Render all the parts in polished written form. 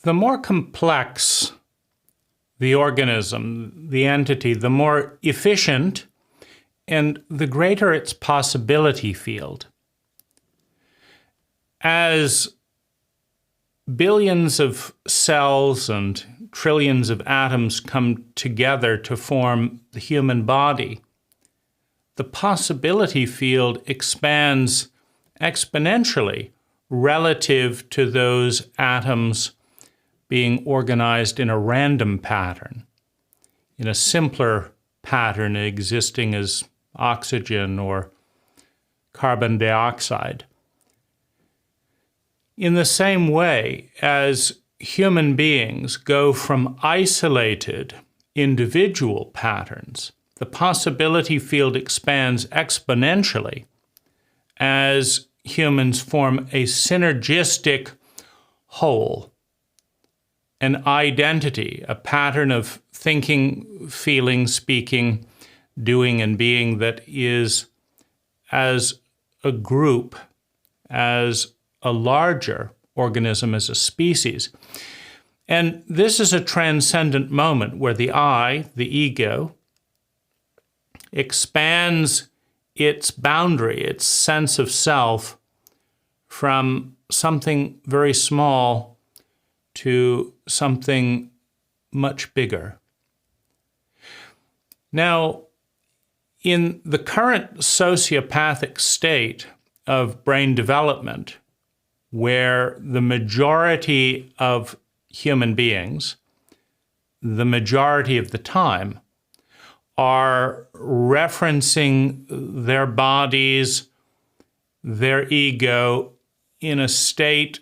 The more complex the organism, the entity, the more efficient and the greater its possibility field. As billions of cells and trillions of atoms come together to form the human body, the possibility field expands exponentially relative to those atoms being organized in a random pattern, in a simpler pattern existing as oxygen or carbon dioxide. In the same way as human beings go from isolated individual patterns, the possibility field expands exponentially as humans form a synergistic whole, an identity, a pattern of thinking, feeling, speaking, doing, and being that is, as a group, as a larger organism, as a species. And this is a transcendent moment where the I, the ego, expands its boundary, its sense of self, from something very small to something much bigger. Now, in the current sociopathic state of brain development, where the majority of human beings, the majority of the time, are referencing their bodies, their ego, in a state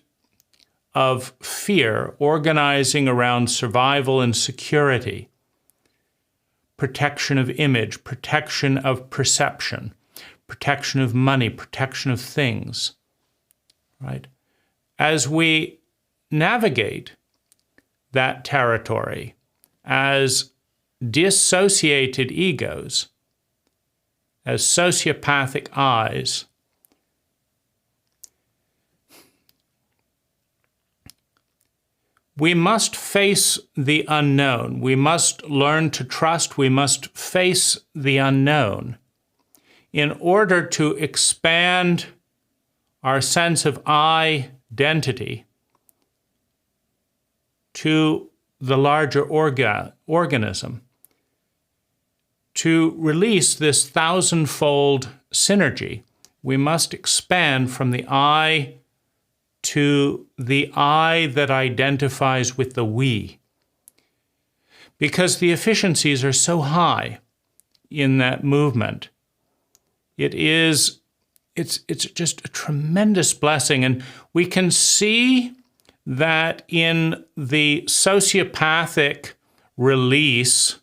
of fear, organizing around survival and security, protection of image, protection of perception, protection of money, protection of things, right? As we navigate that territory as dissociated egos, as sociopathic eyes, we must face the unknown. We must learn to trust. We must face the unknown in order to expand our sense of identity to the larger organism, to release this thousandfold synergy. We must expand from the I to the I that identifies with the we, because the efficiencies are so high in that movement. It's just a tremendous blessing, and we can see that in the sociopathic release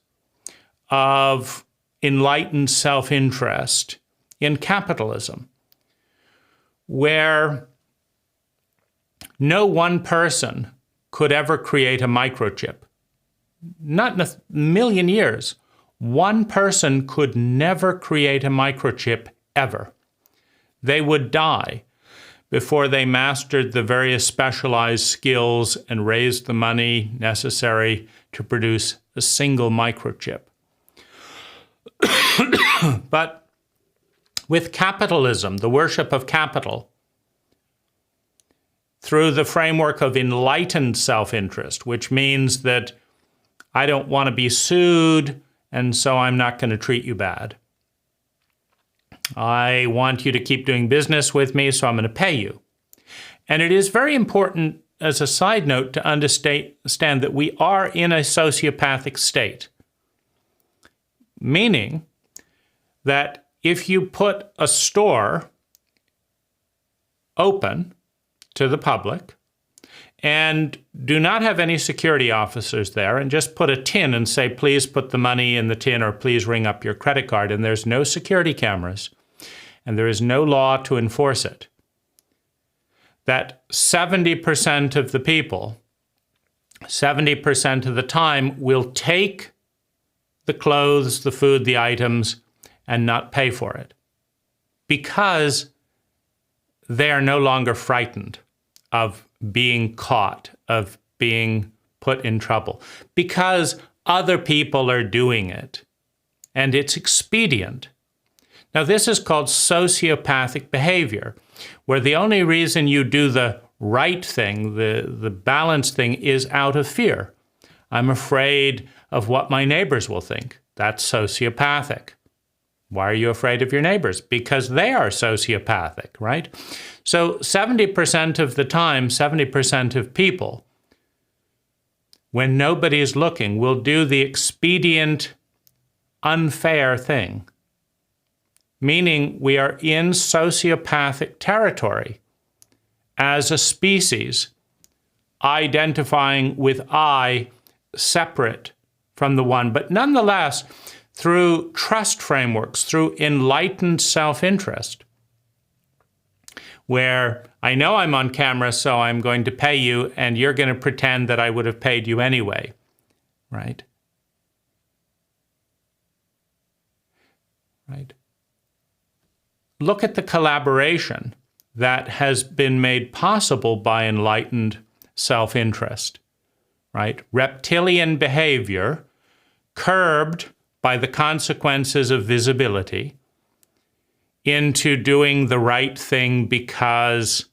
of enlightened self-interest in capitalism, where no one person could ever create a microchip. Not in a million years. One person could never create a microchip ever. They would die before they mastered the various specialized skills and raised the money necessary to produce a single microchip. But with capitalism, the worship of capital, through the framework of enlightened self-interest, which means that I don't want to be sued, and so I'm not going to treat you bad. I want you to keep doing business with me, so I'm going to pay you. And it is very important, as a side note, to understand that we are in a sociopathic state, meaning that if you put a store open to the public and do not have any security officers there, and just put a tin and say, please put the money in the tin, or please ring up your credit card, and there's no security cameras, and there is no law to enforce it, that 70% of the people, 70% of the time, will take the clothes, the food, the items, and not pay for it, because they are no longer frightened of being caught, of being put in trouble because other people are doing it and it's expedient. Now, this is called sociopathic behavior, where the only reason you do the right thing, the balanced thing, is out of fear. I'm afraid of what my neighbors will think. That's sociopathic. Why are you afraid of your neighbors? Because they are sociopathic, right? So 70% of the time, 70% of people, when nobody is looking, will do the expedient, unfair thing. Meaning we are in sociopathic territory as a species, identifying with I separate from the one, but nonetheless, through trust frameworks, through enlightened self-interest, where I know I'm on camera, so I'm going to pay you, and you're going to pretend that I would have paid you anyway, right? Right. Look at the collaboration that has been made possible by enlightened self-interest, right? Reptilian behavior curbed by the consequences of visibility into doing the right thing because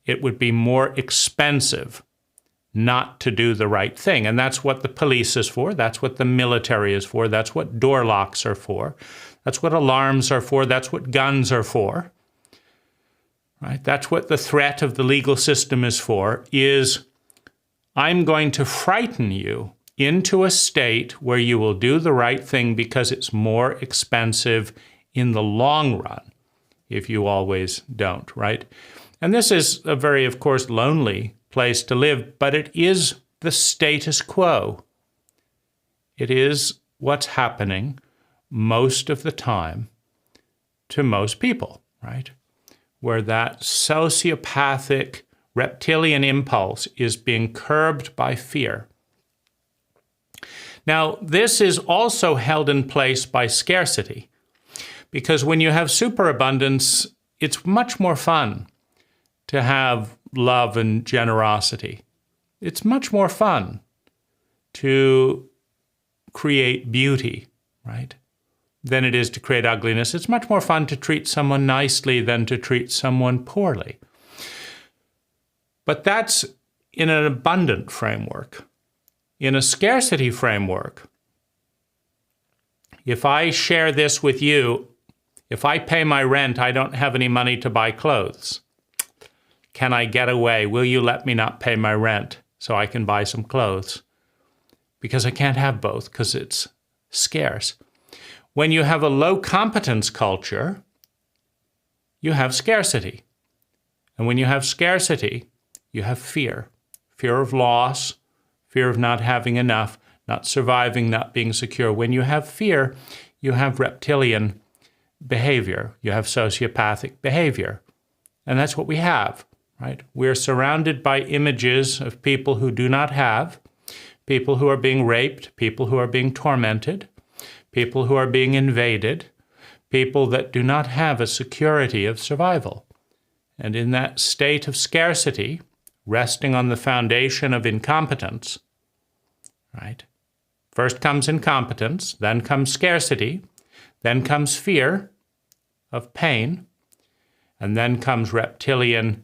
it would be more expensive not to do the right thing. And that's what the police is for. That's what the military is for. That's what door locks are for. That's what alarms are for. That's what guns are for. Right? That's what the threat of the legal system is for, is I'm going to frighten you into a state where you will do the right thing because it's more expensive in the long run if you always don't, right? And this is a very, of course, lonely place to live, but it is the status quo. It is what's happening most of the time to most people, right? Where that sociopathic reptilian impulse is being curbed by fear. Now, this is also held in place by scarcity, because when you have superabundance, it's much more fun to have love and generosity. It's much more fun to create beauty, right, than it is to create ugliness. It's much more fun to treat someone nicely than to treat someone poorly. But that's in an abundant framework. In a scarcity framework, if I share this with you, if I pay my rent, I don't have any money to buy clothes. Can I get away? Will you let me not pay my rent so I can buy some clothes? Because I can't have both because it's scarce. When you have a low competence culture, you have scarcity. And when you have scarcity, you have fear. Fear of loss, fear of not having enough, not surviving, not being secure. When you have fear, you have reptilian behavior. You have sociopathic behavior. And that's what we have, right? We're surrounded by images of people who do not have, people who are being raped, people who are being tormented, people who are being invaded, people that do not have a security of survival. And in that state of scarcity, resting on the foundation of incompetence, right? First comes incompetence, then comes scarcity, then comes fear of pain, and then comes reptilian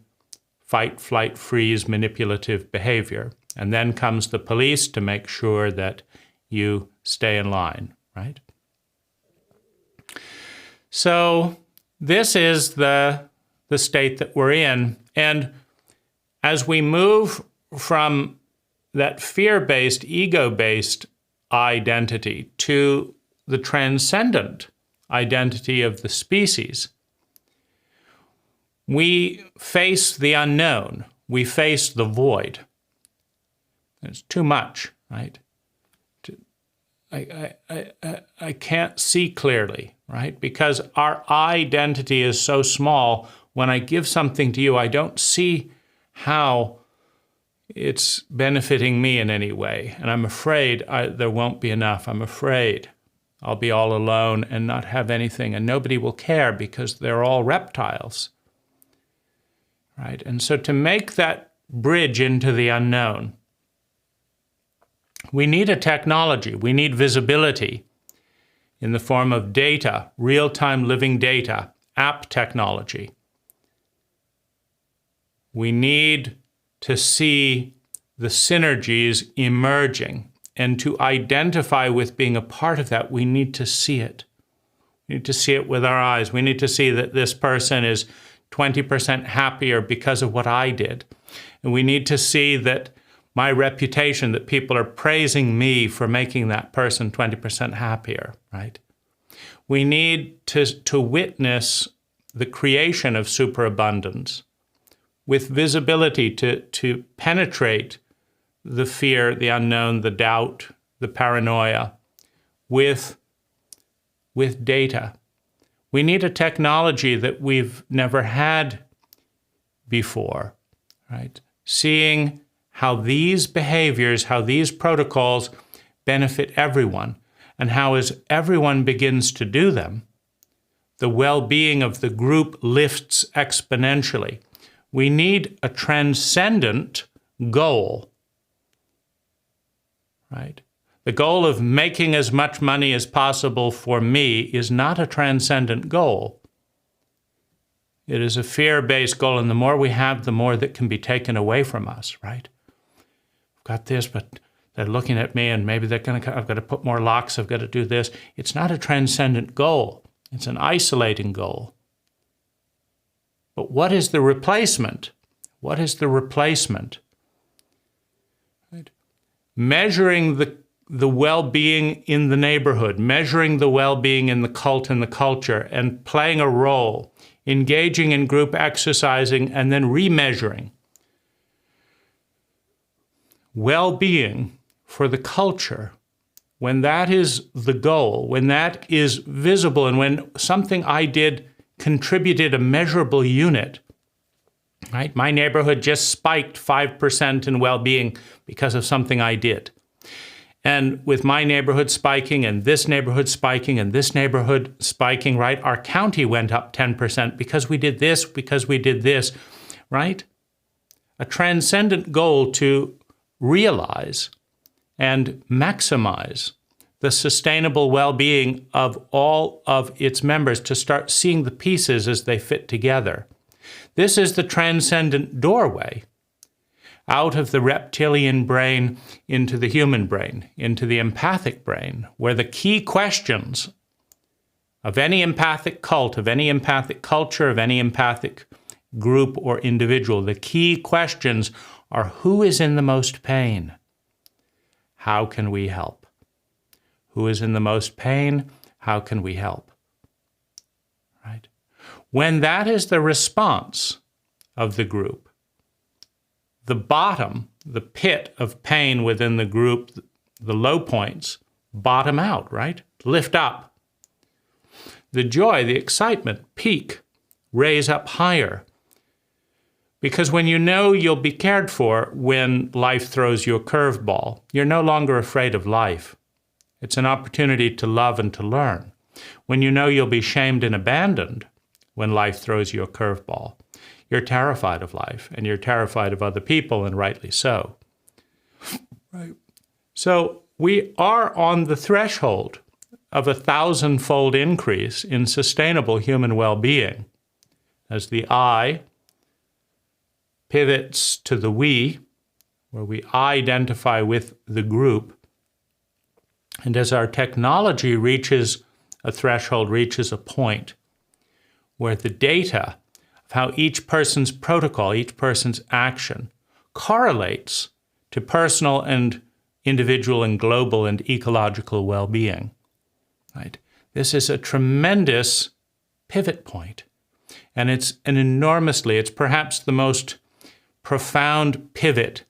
fight, flight, freeze, manipulative behavior. And then comes the police to make sure that you stay in line, right? So this is the state that we're in. And as we move from that fear-based, ego-based identity to the transcendent identity of the species, we face the unknown. We face the void. It's too much, right? I can't see clearly, right? Because our identity is so small. When I give something to you, I don't see how it's benefiting me in any way. And I'm afraid there won't be enough. I'm afraid I'll be all alone and not have anything, and nobody will care because they're all reptiles, right? And so to make that bridge into the unknown. We need a technology. We need visibility in the form of data, real-time living data, app technology. We need to see the synergies emerging, and to identify with being a part of that, we need to see it. We need to see it with our eyes. We need to see that this person is 20% happier because of what I did. And we need to see that my reputation, that people are praising me for making that person 20% happier, right? We need to witness the creation of superabundance with visibility to penetrate the fear, the unknown, the doubt, the paranoia with data. We need a technology that we've never had before, right? Seeing how these behaviors, how these protocols benefit everyone, and how as everyone begins to do them, the well-being of the group lifts exponentially. We need a transcendent goal, right? The goal of making as much money as possible for me is not a transcendent goal. It is a fear-based goal, and the more we have, the more that can be taken away from us, right? I've got this, but they're looking at me, and maybe they're going to, I've got to put more locks, I've got to do this. It's not a transcendent goal. It's an isolating goal. But what is the replacement? What is the replacement? Right? Measuring the well-being in the neighborhood, measuring the well-being in the cult and the culture, and playing a role, engaging in group exercising, and then remeasuring. Well-being for the culture, when that is the goal, when that is visible, and when something I did contributed a measurable unit, right? My neighborhood just spiked 5% in well-being because of something I did. And with my neighborhood spiking, and this neighborhood spiking, and this neighborhood spiking, right? Our county went up 10% because we did this, right? A transcendent goal to realize and maximize the sustainable well-being of all of its members, to start seeing the pieces as they fit together. This is the transcendent doorway out of the reptilian brain into the human brain, into the empathic brain, where the key questions of any empathic cult, of any empathic culture, of any empathic group or individual, the key questions are: who is in the most pain? How can we help? Who is in the most pain? How can we help? Right? When that is the response of the group, the bottom, the pit of pain within the group, the low points, bottom out, right? Lift up. The joy, the excitement, peak, raise up higher. Because when you know you'll be cared for when life throws you a curveball, you're no longer afraid of life. It's an opportunity to love and to learn. When you know you'll be shamed and abandoned when life throws you a curveball, you're terrified of life, and you're terrified of other people, and rightly so. Right. So we are on the threshold of a 1,000-fold increase in sustainable human well-being as the I pivots to the we, where we identify with the group, and as our technology reaches a threshold, reaches a point where the data of how each person's protocol, each person's action correlates to personal and individual and global and ecological well-being, right? This is a tremendous pivot point, and it's perhaps the most profound pivot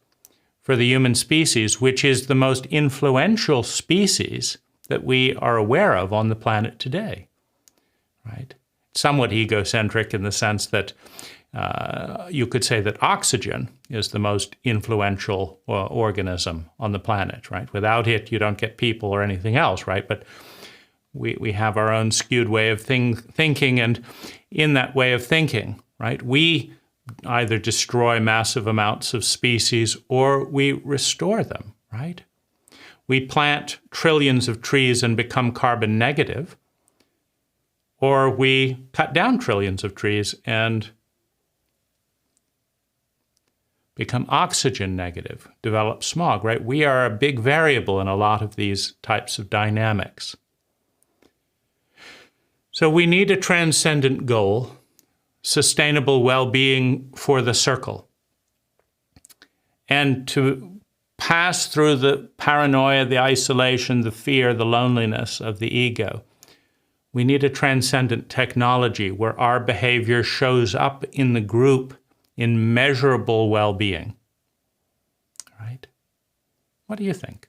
for the human species, which is the most influential species that we are aware of on the planet today, right? Somewhat egocentric in the sense that you could say that oxygen is the most influential organism on the planet, right? Without it, you don't get people or anything else, right? But we have our own skewed way of thinking, and in that way of thinking, right, we either destroy massive amounts of species or we restore them, right? We plant trillions of trees and become carbon negative, or we cut down trillions of trees and become oxygen negative, develop smog, right? We are a big variable in a lot of these types of dynamics. So we need a transcendent goal, sustainable well-being for the circle. And to pass through the paranoia, the isolation, the fear, the loneliness of the ego, we need a transcendent technology where our behavior shows up in the group in measurable well-being. Right? What do you think?